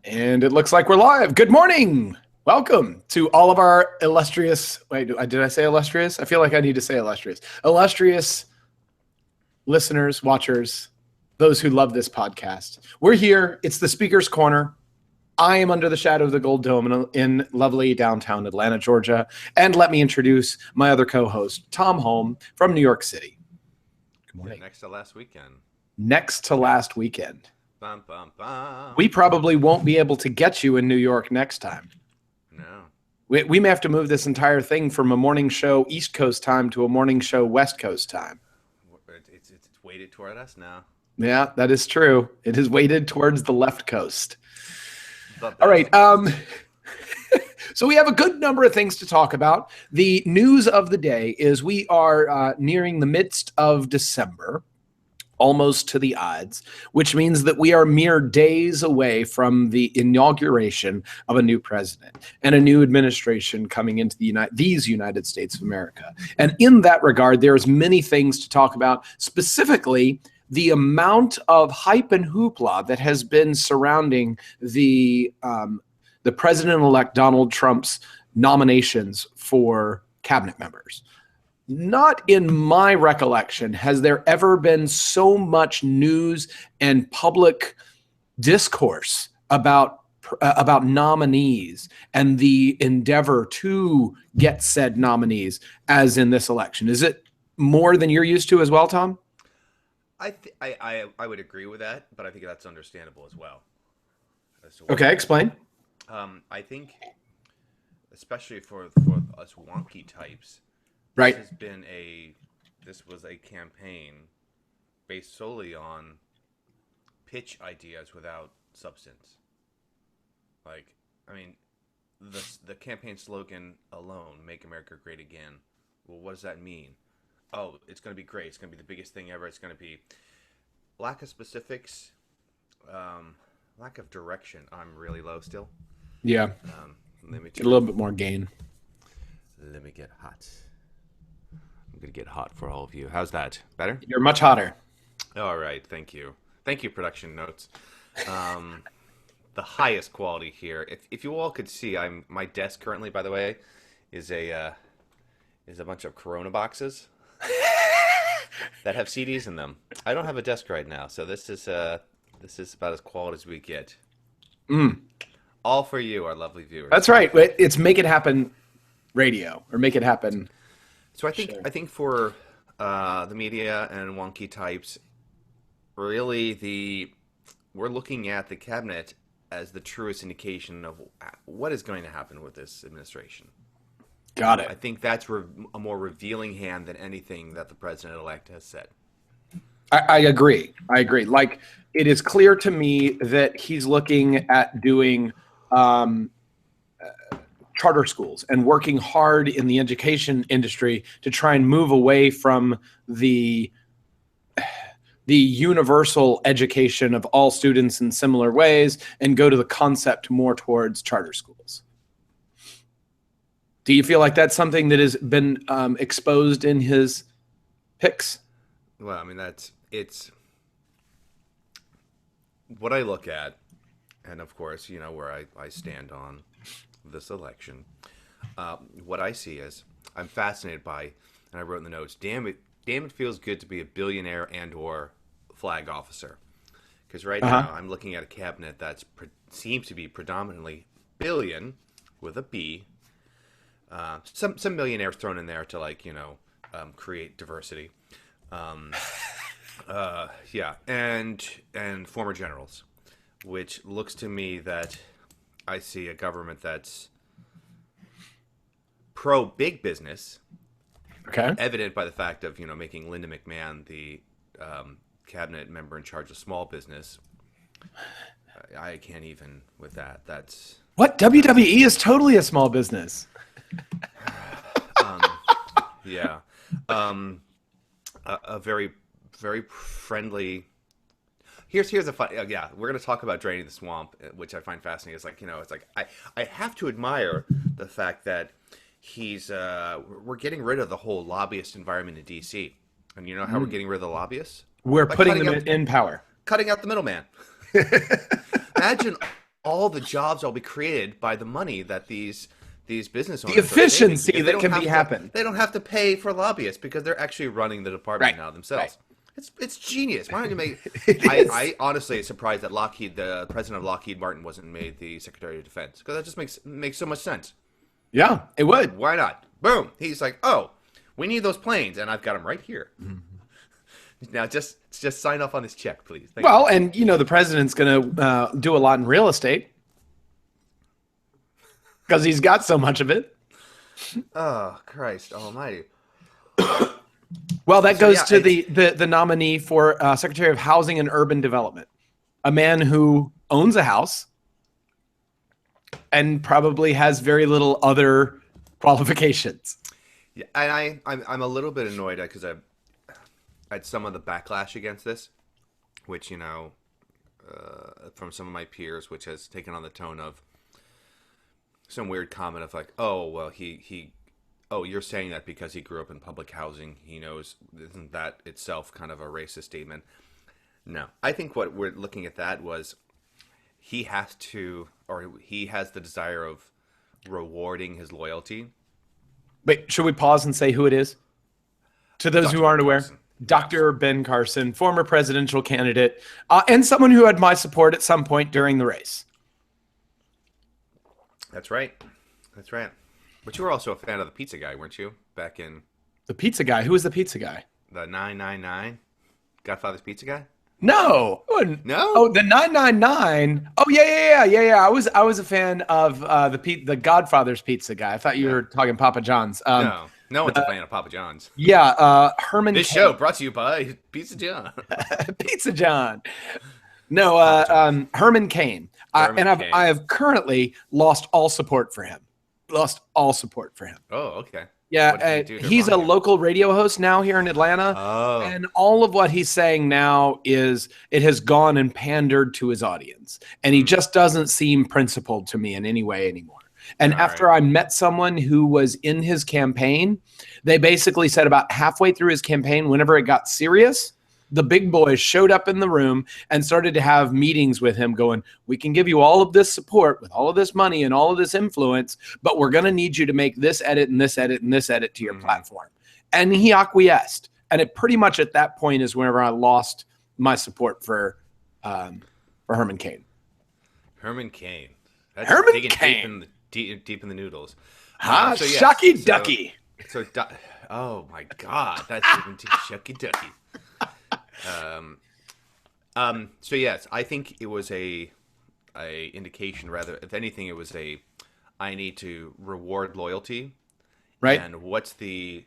And it looks like we're live. Good morning. Welcome to all of our illustrious, did I say illustrious? I feel like I need to say illustrious. Illustrious listeners, watchers, those who love this podcast. We're here. It's the Speaker's Corner. I am under the shadow of the Gold Dome in lovely downtown Atlanta, Georgia. And let me introduce my other co-host, Tom Holm from New York City. Good morning. Yeah, next to last weekend. Next to last weekend. Bum, bum, bum. We probably won't be able to get you in New York next time. No. We may have to move this entire thing from a morning show East Coast time to a morning show West Coast time. It's weighted toward us now. Yeah, that is true. It is weighted towards the left coast. All right. So we have a good number of things to talk about. The news of the day is we are nearing the midst of December, almost to the odds, which means that we are mere days away from the inauguration of a new president and a new administration coming into these United States of America. And in that regard, there's many things to talk about, specifically the amount of hype and hoopla that has been surrounding the President-elect Donald Trump's nominations for cabinet members. Not in my recollection has there ever been so much news and public discourse about nominees and the endeavor to get said nominees as in this election. Is it more than you're used to as well, Tom? I would agree with that, but I think that's understandable as well. Okay, explain. I think, especially for us wonky types, right? This was a campaign based solely on pitch ideas without substance. Like, I mean, the campaign slogan alone, "Make America Great Again." Well, what does that mean? Oh, it's going to be great. It's going to be the biggest thing ever. It's going to be lack of specifics, lack of direction. I'm really low still. Yeah. Let me get a little bit more gain. Let me get hot. I'm going to get hot for all of you. How's that? Better? You're much hotter. All right. Thank you. Thank you, production notes. The highest quality here. If you all could see, my desk currently, by the way, is a bunch of Corona boxes that have CDs in them. I don't have a desk right now, so this is about as quality as we get. All for you, our lovely viewers. That's right. It's Make It Happen radio, or Make It Happen. So I think for the media and wonky types, really we're looking at the cabinet as the truest indication of what is going to happen with this administration. Got it. I think that's a more revealing hand than anything that the president-elect has said. I agree. Like, it is clear to me that he's looking at doing charter schools and working hard in the education industry to try and move away from the universal education of all students in similar ways and go to the concept more towards charter schools. Do you feel like that's something that has been exposed in his picks? Well, I mean, it's what I look at, and of course, you know, where I stand on this election. What I see is I'm fascinated by, and I wrote in the notes, damn it feels good to be a billionaire and or flag officer. Because right now I'm looking at a cabinet that seems to be predominantly billion with a B. Some millionaires thrown in there to, like, you know, create diversity. Yeah, and former generals, which looks to me that I see a government that's pro big business. Okay. Evident by the fact of, you know, making Linda McMahon the cabinet member in charge of small business. I can't even with that. That's what WWE is totally a small business. Yeah. A very, very friendly. Here's a fun. Yeah, we're gonna talk about draining the swamp, which I find fascinating. It's like, you know, it's like I have to admire the fact that we're getting rid of the whole lobbyist environment in DC, and you know how we're getting rid of the lobbyists? We're putting them in power, cutting out the middleman. Imagine all the jobs will be created by the money that these business owners The efficiency that can be happen. They don't have to pay for lobbyists because they're actually running the department now themselves. Right. It's genius. Why don't you make? I honestly am surprised that the president of Lockheed Martin, wasn't made the Secretary of Defense, because that just makes so much sense. Yeah, it would. Why not? Boom. He's like, oh, we need those planes, and I've got them right here. Mm-hmm. Now, just sign off on this check, please. Thank you. And the president's going to do a lot in real estate because he's got so much of it. Oh, Christ Almighty! Well, that goes to the nominee for Secretary of Housing and Urban Development, a man who owns a house and probably has very little other qualifications. Yeah, and I'm a little bit annoyed because I've had some of the backlash against this, which from some of my peers, which has taken on the tone of some weird comment of like, oh well, oh, you're saying that because he grew up in public housing, he knows. Isn't that itself kind of a racist statement? No, I think what we're looking at that was he has the desire of rewarding his loyalty. Wait, should we pause and say who it is? To those who aren't aware, Dr. Ben Carson, former presidential candidate, and someone who had my support at some point during the race. That's right. That's right. But you were also a fan of the pizza guy, weren't you? Back in the pizza guy. Who was the pizza guy? The 999, Godfather's pizza guy. No. No. Oh, the 999. Oh yeah. I was a fan of the Godfather's pizza guy. I thought you were talking Papa John's. No one's a fan of Papa John's. Yeah. Herman. This show brought to you by Pizza John. Pizza John. No. Herman Cain. I have currently lost all support for him. Oh, okay. Yeah, he's a local radio host now here in Atlanta. Oh. And all of what he's saying now is it has gone and pandered to his audience. And he just doesn't seem principled to me in any way anymore. And after I met someone who was in his campaign, they basically said about halfway through his campaign, whenever it got serious, the big boys showed up in the room and started to have meetings with him going, we can give you all of this support with all of this money and all of this influence, but we're going to need you to make this edit and this edit and this edit to your platform. And he acquiesced. And it pretty much at that point is whenever I lost my support for Herman Cain. Herman Cain. That's Herman Cain. Deep in the noodles. Shucky Ducky. Oh my God. That's even Shucky Ducky. So yes, I think it was a indication, rather, if anything, it was I need to reward loyalty, right? And what's the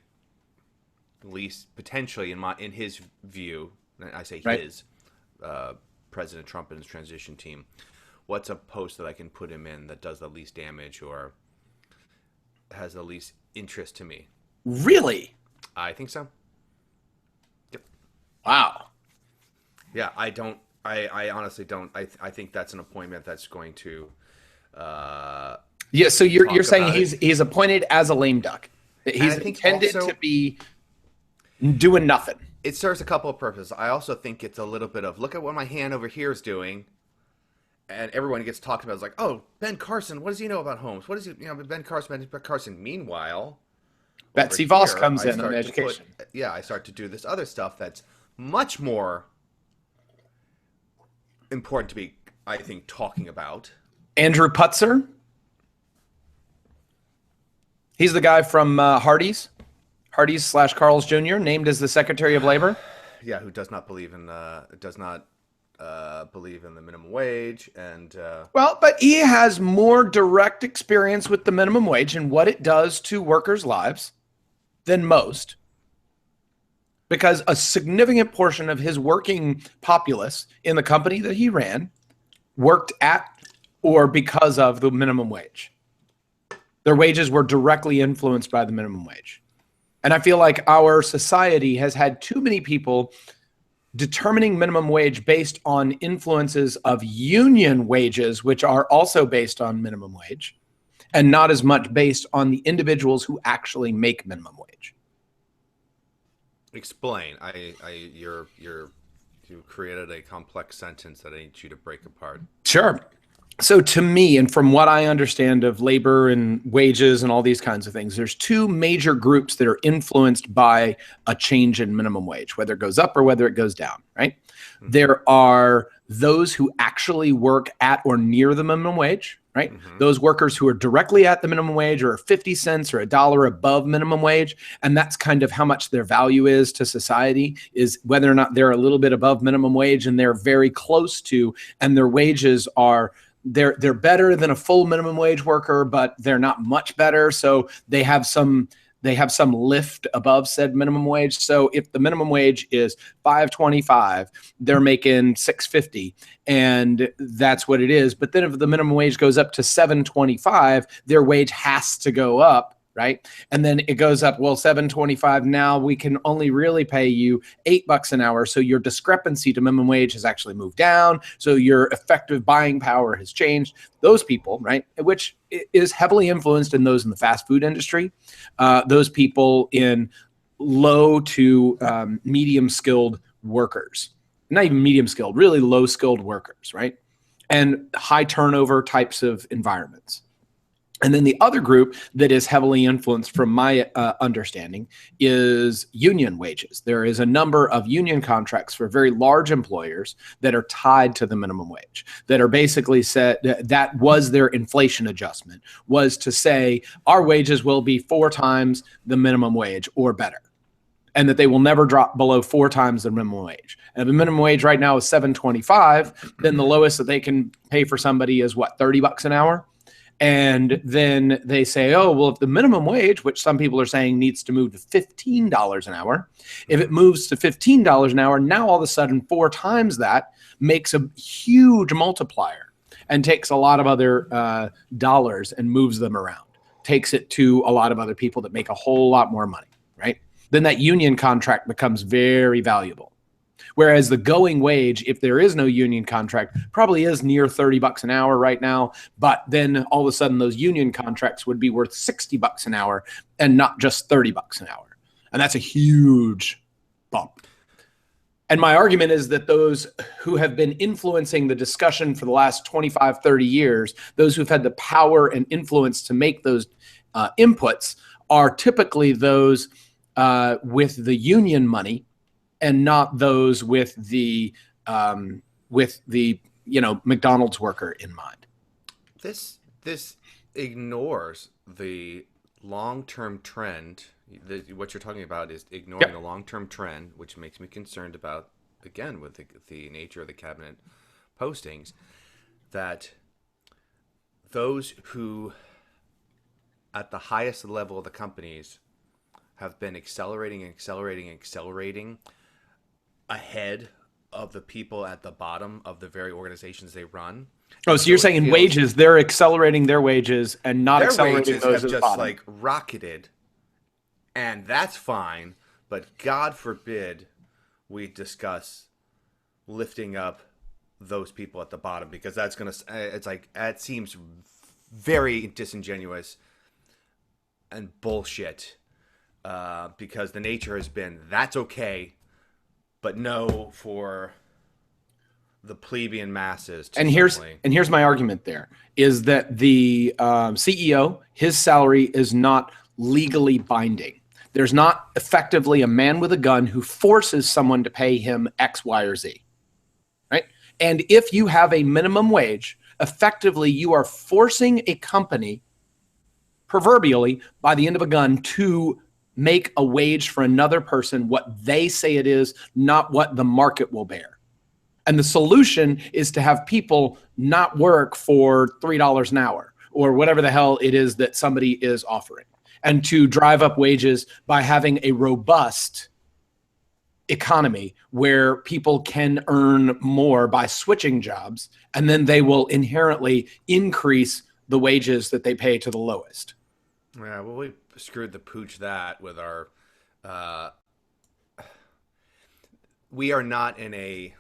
least potentially in his view? I say his President Trump and his transition team. What's a post that I can put him in that does the least damage or has the least interest to me? Really? I think so. Wow. Yeah, I don't. I honestly don't. I think that's an appointment that's going to. Yeah. So you're saying he's appointed as a lame duck. He's intended to be doing nothing. It serves a couple of purposes. I also think it's a little bit of look at what my hand over here is doing, and everyone gets talked about. It's like, oh, Ben Carson. What does he know about homes? What does he? Ben Carson. Meanwhile, Betsy Voss comes in on education. I start to do this other stuff that's much more important to be, I think, talking about. Andrew Putzer. He's the guy from Hardee's / Carl's Jr., named as the Secretary of Labor. Yeah, who does not believe in believe in the minimum wage and. Well, but he has more direct experience with the minimum wage and what it does to workers' lives than most. Because a significant portion of his working populace in the company that he ran worked at or because of the minimum wage. Their wages were directly influenced by the minimum wage. And I feel like our society has had too many people determining minimum wage based on influences of union wages, which are also based on minimum wage, and not as much based on the individuals who actually make minimum wage. Explain. You created a complex sentence that I need you to break apart. Sure. So to me, and from what I understand of labor and wages and all these kinds of things, there's two major groups that are influenced by a change in minimum wage, whether it goes up or whether it goes down, right? Mm-hmm. There are those who actually work at or near the minimum wage, right? Mm-hmm. Those workers who are directly at the minimum wage or 50 cents or $1 above minimum wage. And that's kind of how much their value is to society, is whether or not they're a little bit above minimum wage and they're very close to, and their wages are they're better than a full minimum wage worker, but they're not much better. So they have some lift above said minimum wage. So if the minimum wage is $5.25, they're making $6.50, and that's what it is. But then if the minimum wage goes up to $7.25, their wage has to go up, right? And then it goes up, well, $7.25, now we can only really pay you $8 an hour. So your discrepancy to minimum wage has actually moved down. So your effective buying power has changed. Those people, right, which is heavily influenced in those in the fast food industry, those people in low to medium skilled workers, not even medium skilled, really low skilled workers, right? And high turnover types of environments. And then the other group that is heavily influenced, from my understanding, is union wages. There is a number of union contracts for very large employers that are tied to the minimum wage, that are basically set, that was their inflation adjustment, was to say our wages will be 4 times the minimum wage or better, and that they will never drop below 4 times the minimum wage. And if the minimum wage right now is $7.25, then the lowest that they can pay for somebody is what, $30 an hour? And then they say, oh, well, if the minimum wage, which some people are saying needs to move to $15 an hour, if it moves to $15 an hour, now all of a sudden 4 times that makes a huge multiplier and takes a lot of other dollars and moves them around, takes it to a lot of other people that make a whole lot more money, right? Then that union contract becomes very valuable. Whereas the going wage, if there is no union contract, probably is near $30 an hour right now. But then all of a sudden those union contracts would be worth $60 an hour and not just $30 an hour. And that's a huge bump. And my argument is that those who have been influencing the discussion for the last 25, 30 years, those who've had the power and influence to make those inputs, are typically those with the union money, and not those with the McDonald's worker in mind. This ignores the long-term trend. What you're talking about is ignoring the long-term trend, which makes me concerned about, again, with the nature of the cabinet postings, that those who at the highest level of the companies have been accelerating ahead of the people at the bottom of the very organizations they run. Oh, so you're saying wages, they're accelerating their wages and not accelerating those at the bottom. Like rocketed, and that's fine, but God forbid we discuss lifting up those people at the bottom, because that's going to, it's like, it seems very disingenuous and bullshit, because the nature has been, that's okay, but no for the plebeian masses. And here's my argument there, is that the CEO, his salary is not legally binding. There's not effectively a man with a gun who forces someone to pay him X, Y, or Z, right? And if you have a minimum wage, effectively you are forcing a company, proverbially, by the end of a gun, to make a wage for another person what they say it is, not what the market will bear. And the solution is to have people not work for $3 an hour or whatever the hell it is that somebody is offering, and to drive up wages by having a robust economy where people can earn more by switching jobs, and then they will inherently increase the wages that they pay to the lowest. Yeah, well, we screwed the pooch that with our we are not in a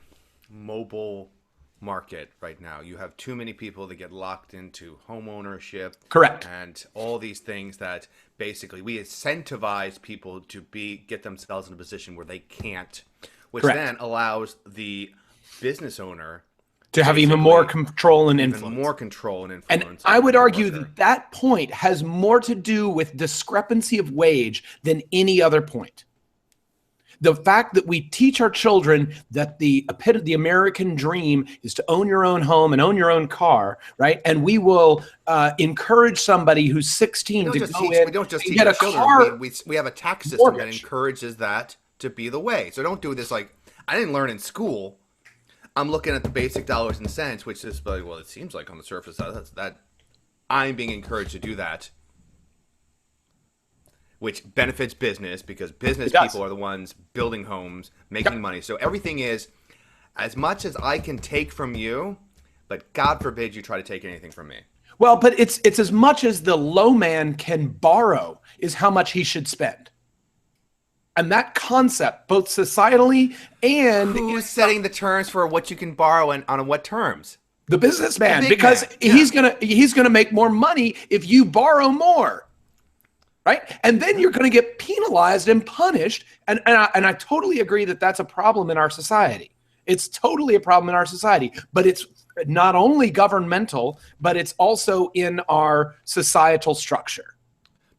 mobile market right now. You have too many people that get locked into home ownership. Correct. And all these things that basically we incentivize people to get themselves in a position where they can't, which Correct. then allows the business owner to have even more control and influence. Even more control and And influence. I would argue that that point has more to do with discrepancy of wage than any other point. The fact that we teach our children that the American dream is to own your own home and own your own car, right? And we will encourage somebody who's 16 to go in. We don't just teach our children. We have a tax system that encourages that to be the way. So don't do this like I didn't learn in school. I'm looking at the basic dollars and cents, which is like, well, it seems like on the surface that I'm being encouraged to do that. Which benefits business because business people are the ones building homes, making money. So everything is as much as I can take from you, but God forbid you try to take anything from me. Well, but it's as much as the low man can borrow is how much he should spend. And that concept, both societally and who's setting the terms for what you can borrow and on what terms? The businessman, because he's gonna make more money if you borrow more. Right. And then you're going to get penalized and punished. And I totally agree that that's a problem in our society. It's totally a problem in our society. But it's not only governmental, but it's also in our societal structure.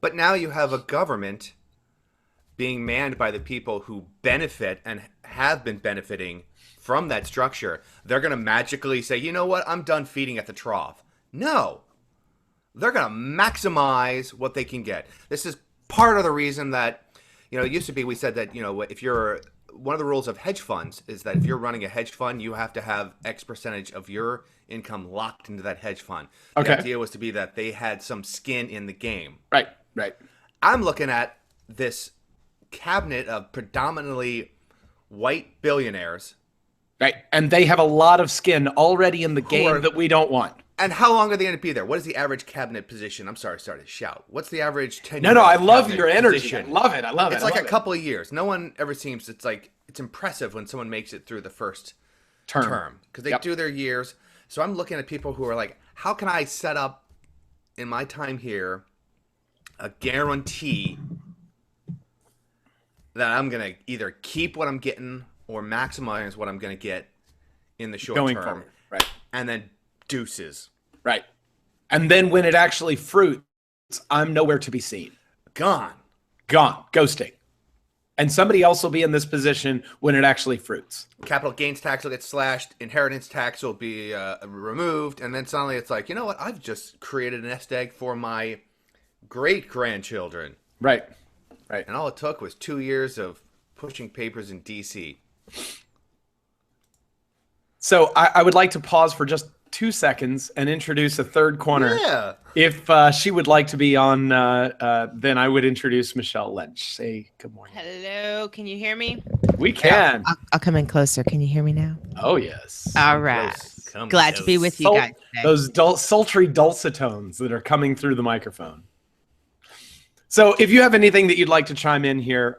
But now you have a government being manned by the people who benefit and have been benefiting from that structure. They're going to magically say, you know what? I'm done feeding at the trough. No. They're going to maximize what they can get. This is part of the reason that, it used to be we said that, if you're one of the rules of hedge funds is that if you're running a hedge fund, you have to have X percentage of your income locked into that hedge fund. Okay. The idea was to be that they had some skin in the game. Right. I'm looking at this cabinet of predominantly white billionaires. Right. And they have a lot of skin already in the game that we don't want. And how long are they going to be there? What is the average cabinet position? I'm sorry to shout. What's the average tenure? No, I love your energy. Position? I love it. It's like a couple of years. No one ever seems, it's impressive when someone makes it through the first term. Because they do their years. So I'm looking at people who are like, how can I set up in my time here a guarantee that I'm going to either keep what I'm getting or maximize what I'm going to get in the short term. Forward. Right. And then deuces. Right. And then when it actually fruits, I'm nowhere to be seen. Gone. Ghosting. And somebody else will be in this position when it actually fruits. Capital gains tax will get slashed. Inheritance tax will be removed. And then suddenly it's like, you know what? I've just created a nest egg for my great-grandchildren. Right. And all it took was 2 years of pushing papers in D.C. So I would like to pause for just 2 seconds and introduce a third corner. Yeah. If she would like to be on, then I would introduce Michelle Lynch. Say good morning. Hello. Can you hear me? We can. I'll come in closer. Can you hear me now? Oh, yes. All right. Glad to be with you guys today. Those sultry dulcet tones that are coming through the microphone. So if you have anything that you'd like to chime in here,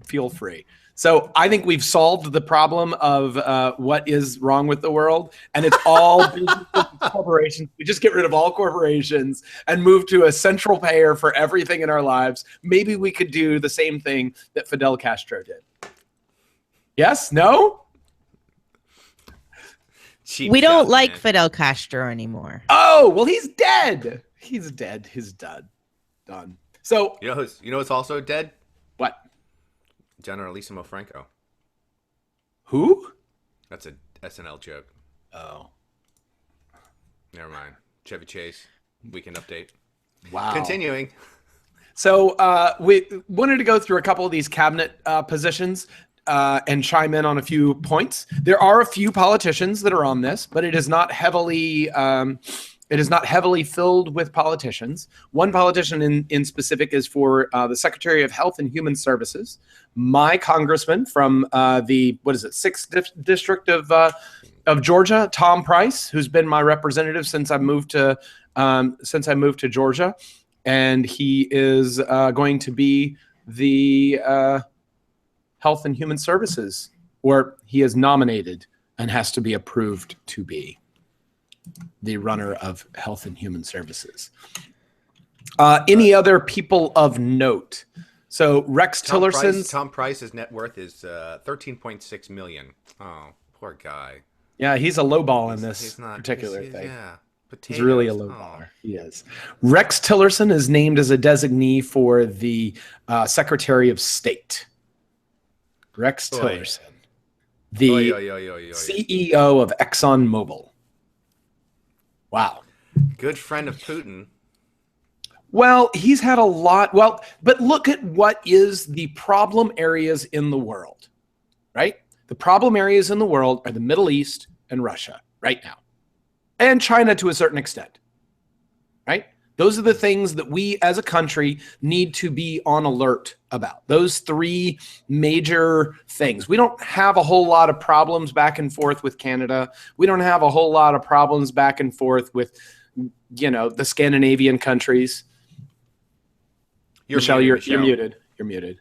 feel free. So I think we've solved the problem of what is wrong with the world, and it's all businesses and corporations. We just get rid of all corporations and move to a central payer for everything in our lives. Maybe we could do the same thing that Fidel Castro did. Yes? No? We don't like Fidel Castro anymore. Oh, well, he's dead. He's dead. He's dead. Done. So you know who's also dead? What? Generalissimo Franco. Who? That's a SNL joke. Oh. Never mind. Chevy Chase. Weekend update. Wow. Continuing. So we wanted to go through a couple of these cabinet positions and chime in on a few points. There are a few politicians that are on this, but it is not heavily filled with politicians. One politician in specific is for the Secretary of Health and Human Services. My congressman from the 6th district of Georgia, Tom Price, who's been my representative since I moved to Georgia, and he is going to be the Health and Human Services, or he is nominated and has to be approved to be the runner of Health and Human Services. Any other people of note? So Rex Tillerson. Tom Price's net worth is $13.6 million. Oh, poor guy. Yeah, he's a low ball in this particular thing. Yeah. Potatoes. He's really a low baller. He is. Rex Tillerson is named as a designee for the Secretary of State. Rex Tillerson, the CEO of ExxonMobil. Wow. Good friend of Putin. Well, he's had a lot. Well, but look at what is the problem areas in the world, right? The problem areas in the world are the Middle East and Russia right now. And China to a certain extent, right? Those are the things that we as a country need to be on alert about. Those three major things. We don't have a whole lot of problems back and forth with Canada. We don't have a whole lot of problems back and forth with, the Scandinavian countries. Michelle, you're muted. You're muted.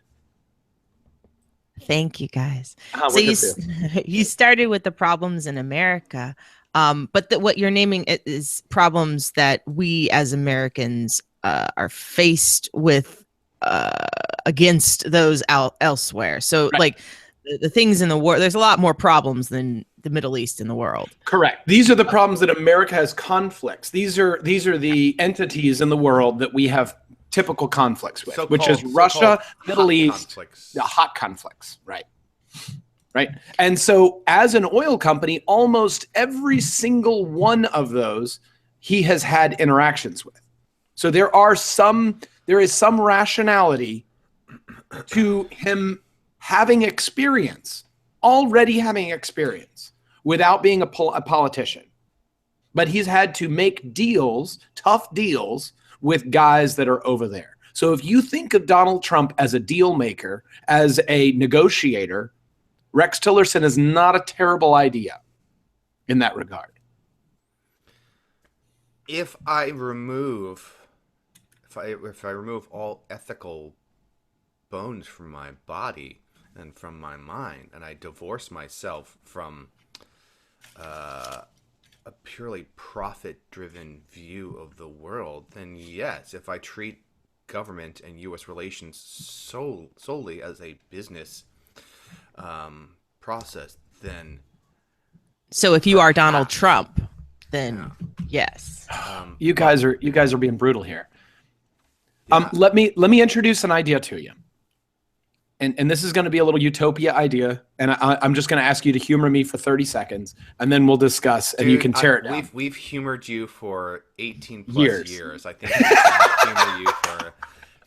Thank you, guys. So you started with the problems in America. But what you're naming is problems that we as Americans are faced with against those elsewhere. So right. Like the things in the world, there's a lot more problems than the Middle East in the world. Correct. These are the problems that America has conflicts. These are the entities in the world that we have typical conflicts with, which is Russia, Middle East, the hot conflicts. Right. Right. And so as an oil company, almost every single one of those he has had interactions with. So there is some rationality to him already having experience without being a politician. But he's had to make tough deals with guys that are over there. So if you think of Donald Trump as a deal maker, as a negotiator, Rex Tillerson is not a terrible idea in that regard. If I remove all ethical bones from my body and from my mind, and I divorce myself from a purely profit-driven view of the world, then yes, if I treat government and U.S. relations solely as a business process, then so if you are Donald Trump, then yes. You guys are being brutal here. Let me introduce an idea to you, and this is going to be a little utopia idea, and I'm just going to ask you to humor me for 30 seconds, and then we'll discuss, and you can tear it down. We've humored you for 18 plus years. I think we can humor you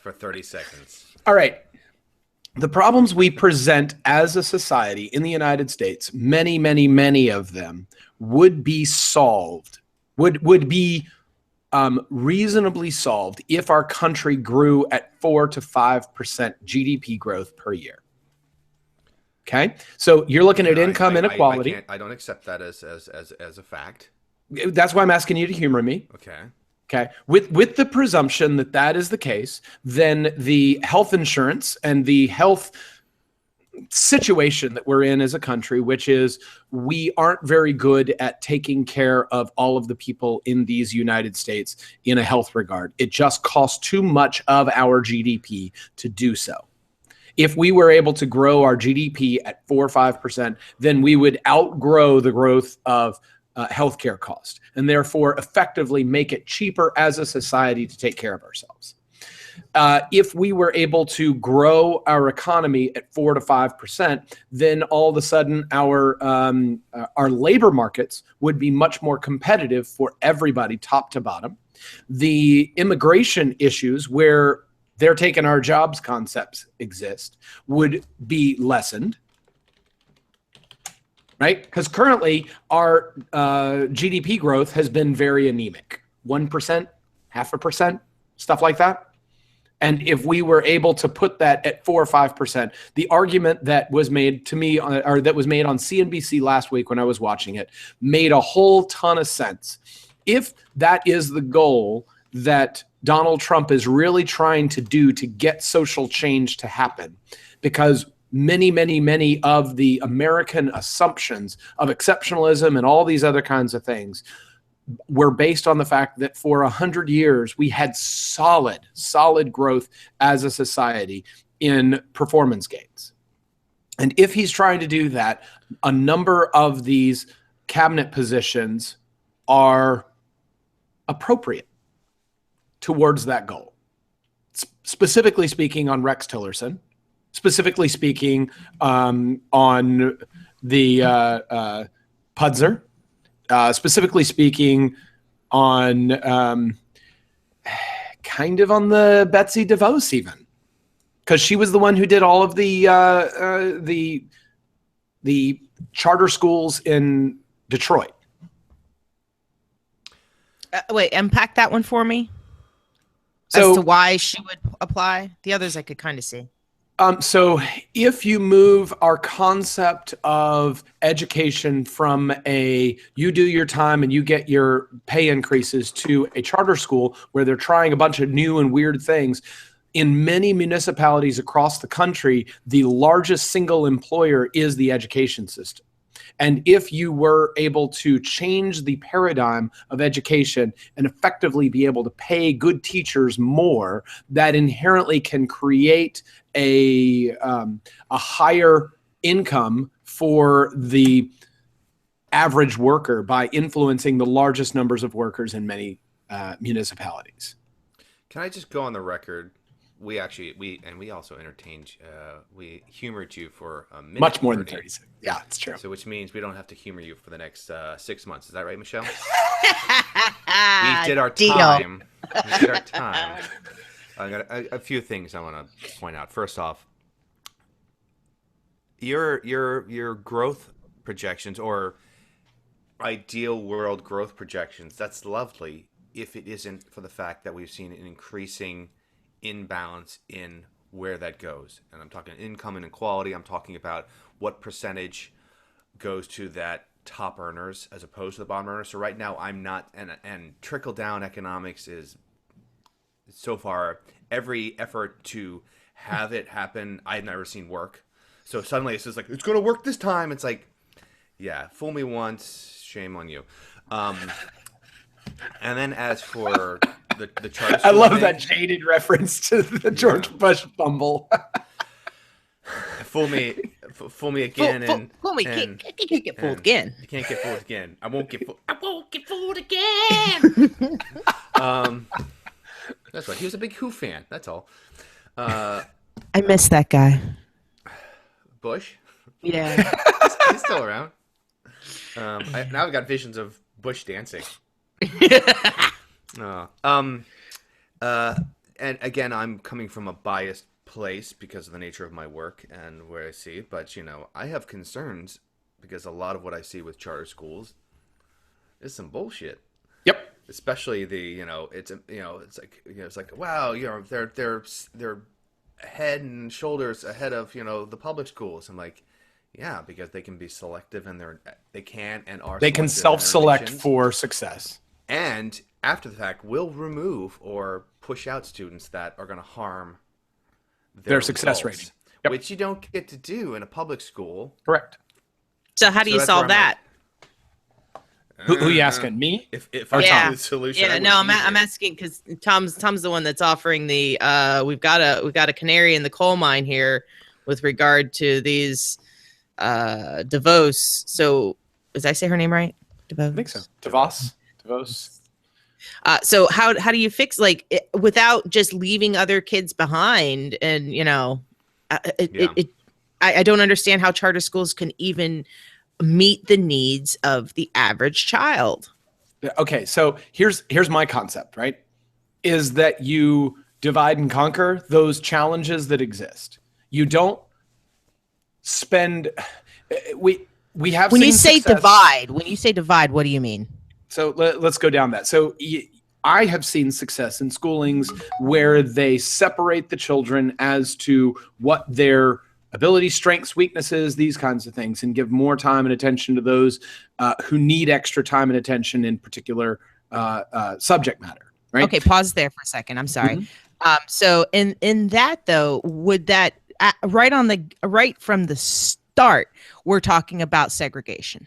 for 30 seconds. All right. The problems we present as a society in the United States, many, many, many of them would be solved, would be reasonably solved if our country grew at 4 to 5% GDP growth per year. Okay, so you're looking at income inequality. I don't accept that as a fact. That's why I'm asking you to humor me. Okay. With the presumption that that is the case, then the health insurance and the health situation that we're in as a country, which is we aren't very good at taking care of all of the people in these United States in a health regard. It just costs too much of our GDP to do so. If we were able to grow our GDP at 4 or 5%, then we would outgrow the growth of healthcare cost, and therefore effectively make it cheaper as a society to take care of ourselves. If we were able to grow our economy at 4 to 5%, then all of a sudden our labor markets would be much more competitive for everybody, top to bottom. The immigration issues where they're taking our jobs concepts exist would be lessened. Right? Because currently our GDP growth has been very anemic. 1%, 0.5%, stuff like that. And if we were able to put that at 4 or 5%, the argument that was made to me, or that was made on CNBC last week when I was watching it, made a whole ton of sense. If that is the goal that Donald Trump is really trying to do to get social change to happen, because many, many, many of the American assumptions of exceptionalism and all these other kinds of things were based on the fact that for 100 years we had solid growth as a society in performance gains. And if he's trying to do that, a number of these cabinet positions are appropriate towards that goal. Specifically speaking on Rex Tillerson, specifically speaking on the Pudzer, specifically speaking on kind of on the Betsy DeVos even, because she was the one who did all of the charter schools in Detroit. Wait, unpack that one for me. As to why she would apply. The others I could kind of see. So if you move our concept of education from you do your time and you get your pay increases to a charter school where they're trying a bunch of new and weird things, in many municipalities across the country, the largest single employer is the education system. And if you were able to change the paradigm of education and effectively be able to pay good teachers more, that inherently can create a higher income for the average worker by influencing the largest numbers of workers in many municipalities. Can I just go on the record? We also entertained, we humored you for a minute. Much more than 30 seconds. Yeah, it's true. So which means we don't have to humor you for the next 6 months. Is that right, Michelle? We did our time. We did our time. I got a few things I want to point out. First off, your growth projections or ideal world growth projections, that's lovely if it isn't for the fact that we've seen an increasing imbalance in where that goes. And I'm talking income inequality. I'm talking about what percentage goes to that top earners as opposed to the bottom earners. So right now I'm not, and trickle down economics is so far every effort to have it happen I've never seen work. So suddenly it's just like, it's going to work this time. It's like, yeah, fool me once, shame on you. And then as for the charter school, I love that jaded reference to the George Bush fumble. Fool me again. Fool me. Can't get fooled again. You can't get fooled again. I won't get fooled again. That's right. He was a big Who fan. That's all. I miss that guy. Bush? Yeah. He's still around. Now I've got visions of Bush dancing. And again, I'm coming from a biased place because of the nature of my work and where I see. But I have concerns because a lot of what I see with charter schools is some bullshit. Yep. Especially it's like wow, they're head and shoulders ahead of the public schools. I'm like, yeah, because they can be selective and they can self-select for success. And after the fact, will remove or push out students that are going to harm their success rating, which you don't get to do in a public school. Correct. So how do you solve that? Who are you asking? Me? If I found the solution, yeah. No, I'm asking because Tom's the one that's offering the. We've got a canary in the coal mine here with regard to these DeVos. So, did I say her name right? DeVos. I think so. DeVos. So how do you fix without just leaving other kids behind? And I don't understand how charter schools can even meet the needs of the average child. Okay, so here's my concept, right? Is that you divide and conquer those challenges that exist. You don't spend. We have. When you say divide, what do you mean? So let's go down that. So I have seen success in schoolings where they separate the children as to what their abilities, strengths, weaknesses, these kinds of things, and give more time and attention to those who need extra time and attention in particular subject matter. Right? Okay, pause there for a second. I'm sorry. Mm-hmm. So in that though, would that right from the start, we're talking about segregation?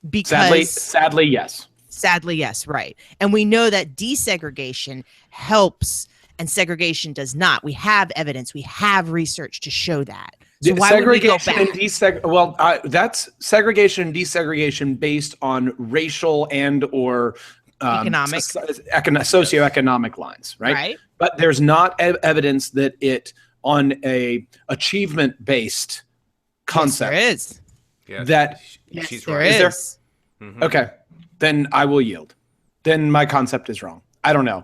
Because sadly, yes. Sadly, yes, right. And we know that desegregation helps and segregation does not. We have evidence, we have research to show that. So why would we go back? That's segregation and desegregation based on racial and or socioeconomic lines, right? But there's not evidence that it on a achievement based concept. Yes, there is. That she's there right. is. Is there? Mhm. Okay, then I will yield. Then my concept is wrong. I don't know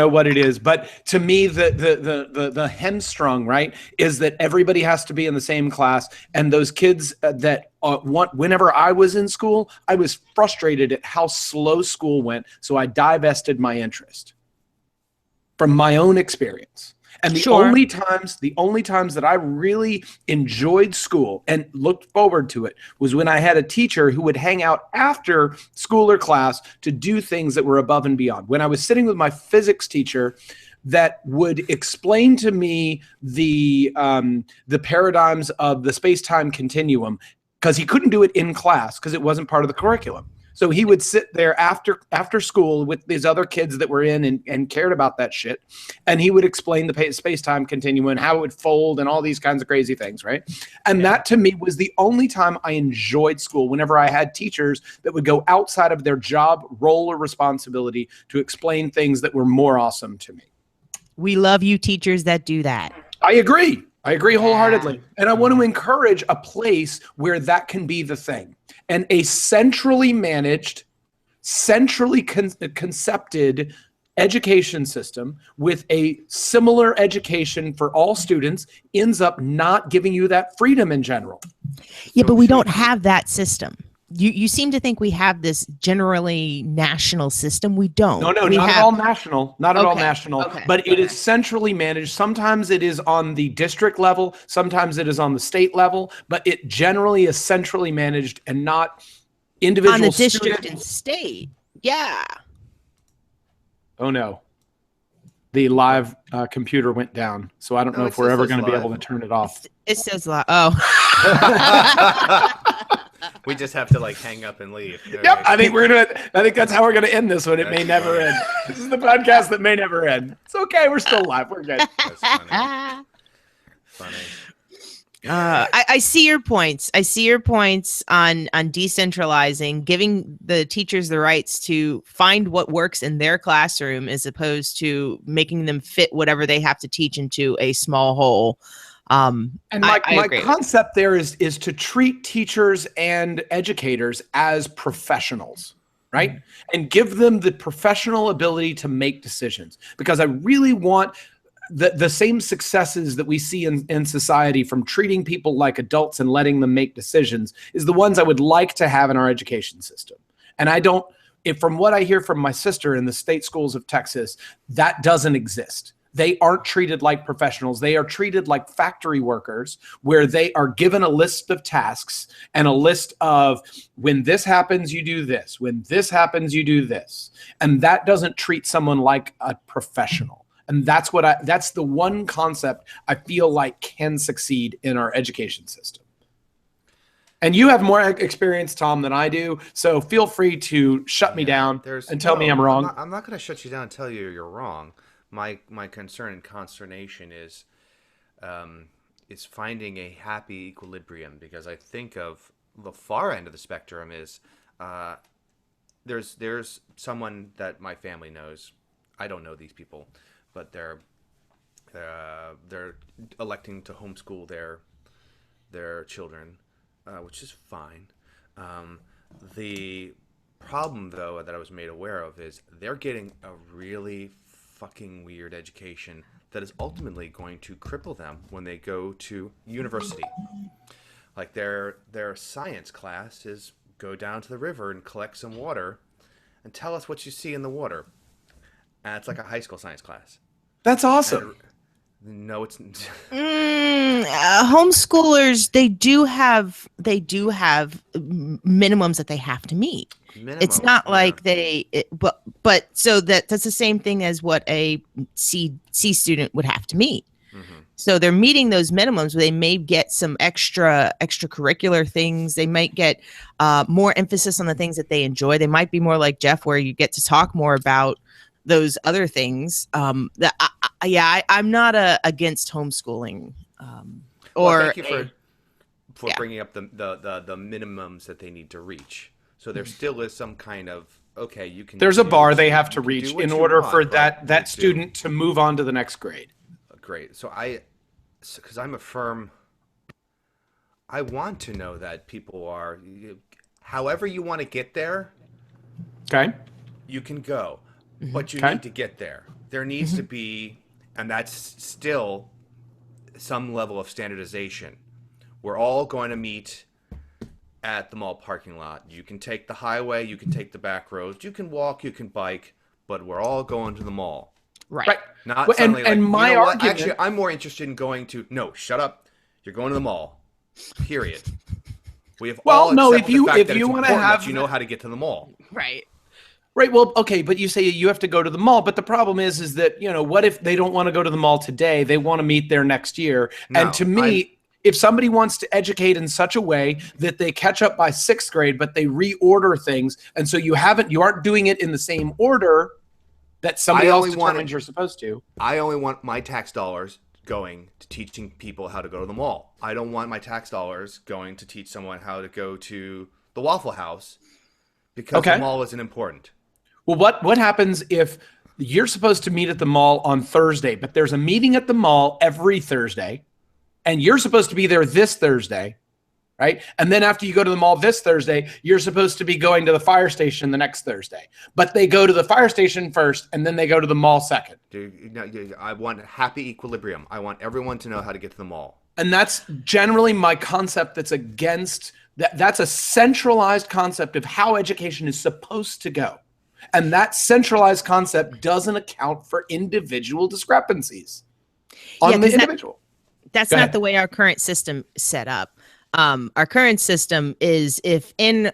what it is, but to me, the hamstrung, right, is that everybody has to be in the same class, and those kids that whenever I was in school, I was frustrated at how slow school went, so I divested my interest from my own experience. And the only times that I really enjoyed school and looked forward to it was when I had a teacher who would hang out after school or class to do things that were above and beyond. When I was sitting with my physics teacher that would explain to me the paradigms of the space-time continuum, because he couldn't do it in class because it wasn't part of the curriculum. So he would sit there after school with these other kids that were in and cared about that shit. And he would explain the space-time continuum and how it would fold and all these kinds of crazy things, right? And that to me was the only time I enjoyed school, whenever I had teachers that would go outside of their job, role, or responsibility to explain things that were more awesome to me. We love you teachers that do that. I agree wholeheartedly. And I want to encourage a place where that can be the thing. And a centrally managed, centrally concepted education system with a similar education for all students ends up not giving you that freedom in general. Yeah, but we don't have that system. You seem to think we have this generally national system. We don't. No, not at all national. Not at all national. Okay. But it is centrally managed. Sometimes it is on the district level. Sometimes it is on the state level. But it generally is centrally managed and not individual on the district and state. Yeah. Oh, no. The live computer went down. So I don't know if we're ever going to be able to turn it off. It says live. Oh. We just have to hang up and leave. Yep, I think that's how we're gonna end this one. It may never end. This is the podcast that may never end. It's okay. We're still live. We're good. That's funny. I see your points. I see your points on decentralizing, giving the teachers the rights to find what works in their classroom as opposed to making them fit whatever they have to teach into a small whole. And my concept there is to treat teachers and educators as professionals, right? And give them the professional ability to make decisions, because I really want the same successes that we see in society from treating people like adults and letting them make decisions is the ones I would like to have in our education system. And from what I hear from my sister in the state schools of Texas, that doesn't exist. They aren't treated like professionals. They are treated like factory workers, where they are given a list of tasks and a list of, when this happens, you do this. When this happens, you do this. And that doesn't treat someone like a professional. And that's the one concept I feel like can succeed in our education system. And you have more experience, Tom, than I do. So feel free to shut me down and tell me I'm wrong. I'm not going to shut you down and tell you you're wrong. My concern and consternation is finding a happy equilibrium, because I think of the far end of the spectrum is there's someone that my family knows. I don't know these people, but they're electing to homeschool their children, which is fine. The problem, though, that I was made aware of is they're getting a really fucking weird education that is ultimately going to cripple them when they go to university. Like their science class is go down to the river and collect some water and tell us what you see in the water. And it's like a high school science class. That's awesome. No, it's homeschoolers. They do have minimums that they have to meet. It's not like but so that's the same thing as what a C student would have to meet. Mm-hmm. So they're meeting those minimums. They may get some extracurricular things. They might get more emphasis on the things that they enjoy. They might be more like Jeff, where you get to talk more about those other things. I'm not against homeschooling. or thank you for bringing up the minimums that they need to reach. So there still is some kind of, okay, you can. There's a bar they have to reach in order for that student to move on to the next grade. Great. So because I'm a firm, I want to know that people are, however you want to get there. Okay. You can go, but you need to get there. There needs to be, and that's still some level of standardization. We're all going to meet at the mall parking lot. You can take the highway, you can take the back roads, you can walk, you can bike, but we're all going to the mall. Right. Not suddenly and my argument, actually, I'm more interested in going to, no, shut up. You're going to the mall. Period. We have if you want to have, you know how to get to the mall. Right. Right. Well, okay, but you say you have to go to the mall, but the problem is that, what if they don't want to go to the mall today? They want to meet there next year. No, and to me, if somebody wants to educate in such a way that they catch up by 6th grade, but they reorder things, and so you aren't doing it in the same order that somebody else determines you're supposed to. I only want my tax dollars going to teaching people how to go to the mall. I don't want my tax dollars going to teach someone how to go to the Waffle House because the mall isn't important. Well, what happens if you're supposed to meet at the mall on Thursday, but there's a meeting at the mall every Thursday, and you're supposed to be there this Thursday, right? And then after you go to the mall this Thursday, you're supposed to be going to the fire station the next Thursday. But they go to the fire station first, and then they go to the mall second. I want happy equilibrium. I want everyone to know how to get to the mall. And that's generally my concept that's against that. That's a centralized concept of how education is supposed to go. And that centralized concept doesn't account for individual discrepancies on the individual. That's not the way our current system is set up. Our current system is if in